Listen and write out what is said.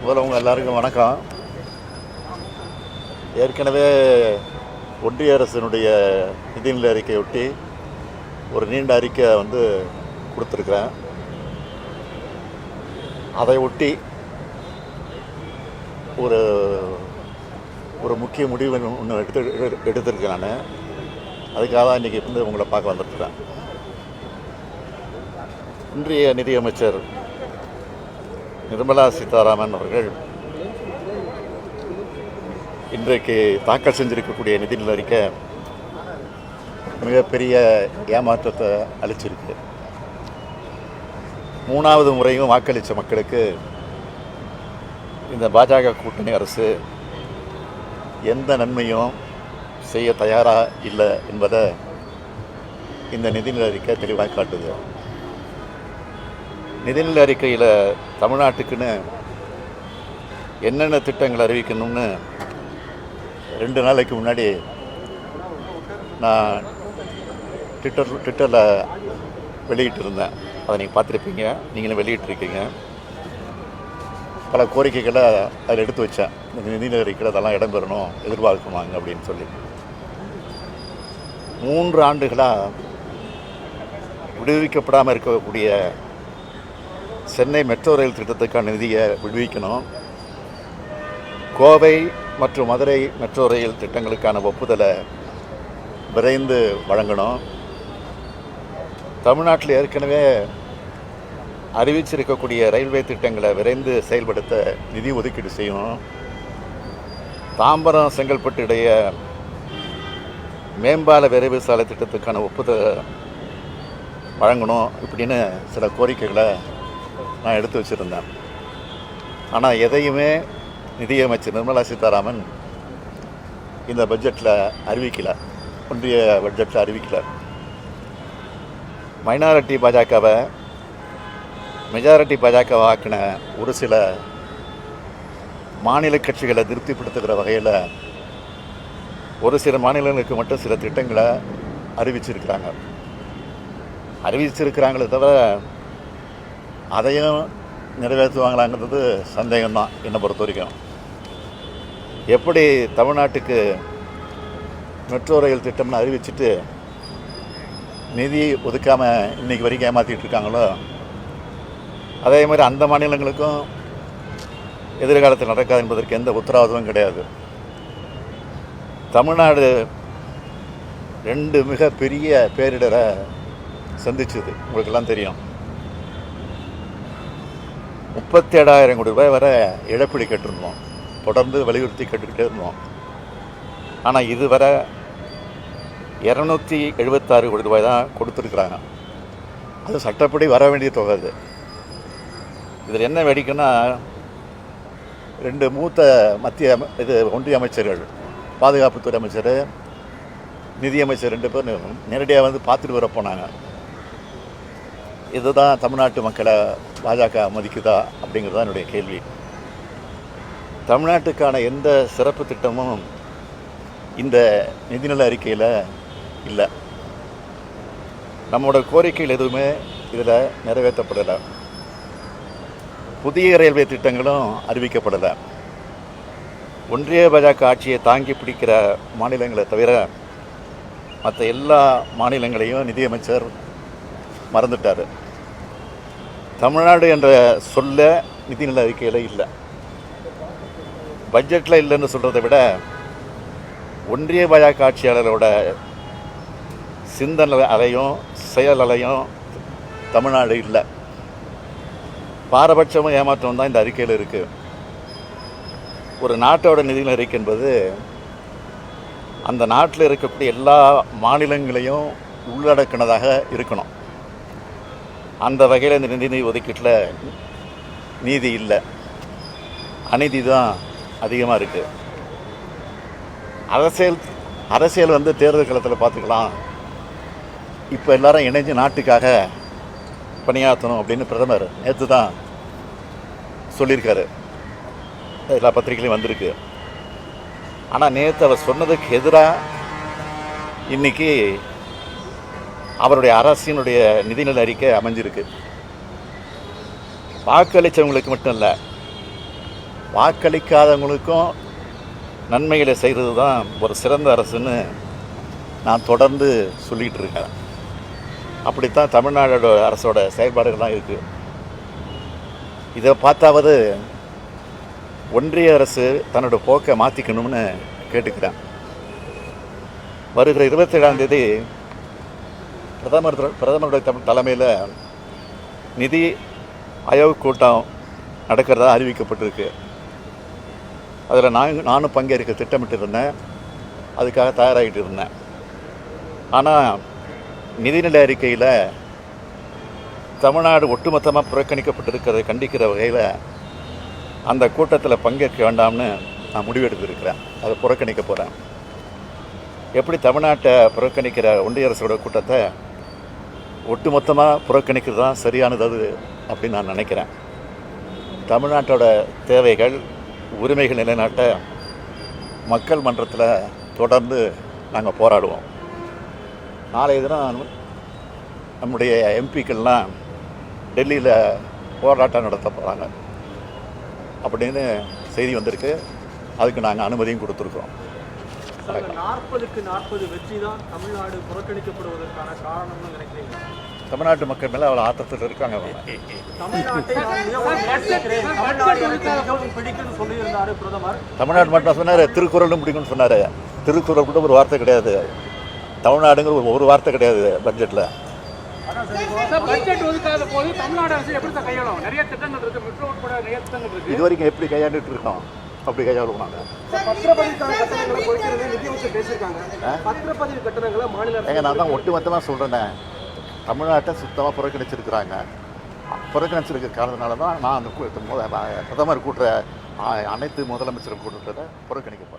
முதல்ல உங்கள் எல்லாருக்கும் வணக்கம். ஏற்கனவே ஒன்றிய அரசினுடைய நிதிநிலை அறிக்கையை ஒட்டி ஒரு நீண்ட அறிக்கை கொடுத்துருக்குறேன். அதை ஒட்டி ஒரு ஒரு முக்கிய முடிவு ஒன்று எடுத்திருக்கேன். நான் அதுக்காக தான் இன்றைக்கி உங்களை பார்க்க வந்துட்டுருக்கேன். இன்றைய நிதியமைச்சர் நிர்மலா சீதாராமன் அவர்கள் இன்றைக்கு தாக்கல் செஞ்சிருக்கக்கூடிய நிதிநிலை அறிக்கை மிகப்பெரிய ஏமாற்றத்தை அளிச்சிருக்கு. 3வது முறையும் வாக்களித்த மக்களுக்கு இந்த பாஜக கூட்டணி அரசு எந்த நன்மையும் செய்ய தயாராக இல்லை என்பதை இந்த நிதிநிலை அறிக்கை தெளிவாக காட்டுது. நிதிநிலை அறிக்கையில் தமிழ்நாட்டுக்குன்னு என்னென்ன திட்டங்கள் அறிவிக்கணும்னு 2 நாளைக்கு முன்னாடி நான் ட்விட்டரில் வெளியிட்டிருந்தேன். அதை நீங்கள் பார்த்துருப்பீங்க, நீங்களும் வெளியிட்டிருக்கீங்க. பல கோரிக்கைகளை அதில் எடுத்து வச்சேன். இந்த நிதிநிலை அறிக்கையில் அதெல்லாம் இடம்பெறணும், எதிர்பார்க்குமாங்க அப்படின்னு சொல்லி. 3 ஆண்டுகளாக விடுவிக்கப்படாமல் இருக்கக்கூடிய சென்னை மெட்ரோ ரயில் திட்டத்துக்கான நிதியை விடுவிக்கணும். கோவை மற்றும் மதுரை மெட்ரோ ரயில் திட்டங்களுக்கான ஒப்புதலை விரைந்து வழங்கணும். தமிழ்நாட்டில் ஏற்கனவே அறிவிச்சிருக்கக்கூடிய ரயில்வே திட்டங்களை விரைந்து செயல்படுத்த நிதி ஒதுக்கீடு செய்யணும். தாம்பரம் செங்கல்பட்டு இடையே மேம்பால விரைவு சாலை திட்டத்துக்கான ஒப்புதலை வழங்கணும். இப்படின்னு சில கோரிக்கைகளை நான் எடுத்து வச்சுருந்தேன். ஆனால் எதையுமே நிதியமைச்சர் நிர்மலா சீதாராமன் இந்த பட்ஜெட்டில் அறிவிக்கலை, ஒன்றிய பட்ஜெட்டில் அறிவிக்கலை. மைனாரிட்டி பாஜகவை மெஜாரிட்டி பாஜகவை ஆக்கின ஒரு சில மாநில கட்சிகளை திருப்திப்படுத்துகிற வகையில் ஒரு சில மாநிலங்களுக்கு மட்டும் சில திட்டங்களை அறிவிச்சிருக்கிறாங்களே தவிர அதையும் நிறைவேற்றுவாங்களாங்கிறது சந்தேகம்தான் என்னை பொறுத்த வரைக்கும். எப்படி தமிழ்நாட்டுக்கு மெட்ரோ ரயில் திட்டம்னு அறிவிச்சுட்டு நிதி ஒதுக்காமல் இன்றைக்கி வரைக்கும் ஏமாற்றிட்டு இருக்காங்களோ, அதே மாதிரி அந்த மாநிலங்களுக்கும் எதிர்காலத்தில் நடக்காது என்பதற்கு எந்த உத்தரவாதமும் கிடையாது. தமிழ்நாடு 2 மிகப்பெரிய பேரிடரை சந்திச்சுது, உங்களுக்கெல்லாம் தெரியும். 37,000 கோடி ரூபாய் வரை இழப்பீடு கேட்டிருந்தோம், தொடர்ந்து வலியுறுத்தி கேட்டுக்கிட்டே இருந்தோம். ஆனால் இதுவரை 276 கோடி ரூபாய் தான் கொடுத்துருக்குறாங்க. அது சட்டப்படி வர வேண்டிய தொகை. அது இதில் என்ன வேடிக்கைன்னா, 2 மூத்த ஒன்றிய அமைச்சர்கள், பாதுகாப்புத்துறை அமைச்சர், நிதியமைச்சர் 2 பேர் நேரடியாக பார்த்துட்டு வர போனாங்க. இதுதான் தமிழ்நாட்டு மக்களை பாஜக மதிக்குதா அப்படிங்கிறது தான் என்னுடைய கேள்வி. தமிழ்நாட்டுக்கான எந்த சிறப்பு திட்டமும் இந்த நிதிநிலை அறிக்கையில் இல்லை. நம்மளோட கோரிக்கைகள் எதுவுமே இதில் நிறைவேற்றப்படலை. புதிய ரயில்வே திட்டங்களும் அறிவிக்கப்படலை. ஒன்றிய பாஜக ஆட்சியை தாங்கி பிடிக்கிற மாநிலங்களை தவிர மற்ற எல்லா மாநிலங்களையும் நிதியமைச்சர் மறந்துட்டார். தமிழ்நாடு என்ற சொல்ல நிதிநிலை அறிக்கையில் இல்லை. பட்ஜெட்டில் இல்லைன்னு சொல்கிறத விட ஒன்றிய பாஜக ஆட்சியாளரோட சிந்தனை அலையும் செயல் அலையும் தமிழ்நாடு இல்லை. பாரபட்சமும் ஏமாற்றம் தான் இந்த அறிக்கையில் இருக்குது. ஒரு நாட்டோட நிதிநிலை அறிக்கை என்பது அந்த நாட்டில் இருக்கக்கூடிய எல்லா மாநிலங்களையும் உள்ளடக்கினதாக இருக்கணும். அந்த வகையில் இந்த நிதி ஒதுக்கீட்டில் நீதி இல்லை, அநீதி தான் அதிகமாக இருக்குது. அரசியல் தேர்தல் களத்தில் பார்த்துக்கலாம். இப்போ எல்லாரும் இணைஞ்சு நாட்டுக்காக பணியாற்றணும் அப்படின்னு பிரதமர் நேற்று தான் சொல்லியிருக்காரு. எல்லா பத்திரிகையிலையும் வந்திருக்கு. ஆனால் நேற்று அவர் சொன்னதுக்கு எதிராக இன்றைக்கி அவருடைய அரசினுடைய நிதிநிலை அறிக்கை அமைஞ்சிருக்கு. வாக்களித்தவங்களுக்கு மட்டும் இல்லை, வாக்களிக்காதவங்களுக்கும் நன்மைகளை செய்கிறது தான் ஒரு சிறந்த அரசுன்னு நான் தொடர்ந்து சொல்லிகிட்டு இருக்கேன். அப்படித்தான் தமிழ்நாடோட அரசோட செயல்பாடுகள்லாம் இருக்குது. இதை பார்த்தாவது ஒன்றிய அரசு தன்னோட போக்கை மாற்றிக்கணும்னு கேட்டுக்கிறேன். வருகிற 27ஆம் தேதி பிரதமருடைய தலைமையில் நிதி ஆயோக் கூட்டம் நடக்கிறதா அறிவிக்கப்பட்டிருக்கு. அதில் நானும் பங்கேற்க திட்டமிட்டு இருந்தேன், அதுக்காக தயாராகிட்டு இருந்தேன். ஆனால் நிதிநிலை அறிக்கையில் தமிழ்நாடு ஒட்டுமொத்தமாக புறக்கணிக்கப்பட்டிருக்கிறதை கண்டிக்கிற வகையில் அந்த கூட்டத்தில் பங்கேற்க வேண்டாம்னு நான் முடிவெடுத்திருக்கிறேன். அதை புறக்கணிக்க போகிறேன். எப்படி தமிழ்நாட்டை புறக்கணிக்கிற ஒன்றிய அரசோட கூட்டத்தை ஒட்டுமொத்தமாக புறக்கணிக்கிறது தான் சரியானது அது அப்படின்னு நான் நினைக்கிறேன். தமிழ்நாட்டோட தேவைகள் உரிமைகள் நிலைநாட்ட மக்கள் மன்றத்தில் தொடர்ந்து நாங்கள் போராடுவோம். நாளைய தினம் நம்முடைய எம்பிக்கள்லாம் டெல்லியில் போராட்டம் நடத்த போகிறாங்க அப்படின்னு செய்தி வந்திருக்கு. அதுக்கு நாங்கள் அனுமதியும் கொடுத்துருக்கோம். 40க்கு 40 வெற்றி தான் தமிழ்நாடு புறக்கணிக்கப்படுவதற்கான காரணம்னு நினைக்கிறீங்க? தமிழ்நாட்டு மக்கள் மேலே அவ்வளோ ஆத்திரத்தில் இருக்காங்க. சொல்லியிருந்தாரு பிரதமர். தமிழ்நாடு மட்டும் சொன்னார், திருக்குறளும் பிடிக்கும்னு சொன்னார். திருக்குறள் கூட ஒரு வார்த்தை கிடையாது. தமிழ்நாடுங்கிற ஒரு வார்த்தை கிடையாது பட்ஜெட்டில். இது வரைக்கும் எப்படி கையாண்டுட்டு இருக்கோம், அப்படி கையாளுவோம் நாங்கள். நான் தான் ஒட்டுமொத்தமாக சொல்கிறேன்னே, தமிழ்நாட்டை சுத்தமாக புறக்கணிச்சிருக்கிறாங்க. புறக்கணிச்சிருக்கிற காரணத்தினால தான் நான் அந்த பிரதமர் கூட்டுற அனைத்து முதலமைச்சர் கூட்டத்தை புறக்கணிக்கிறேன்.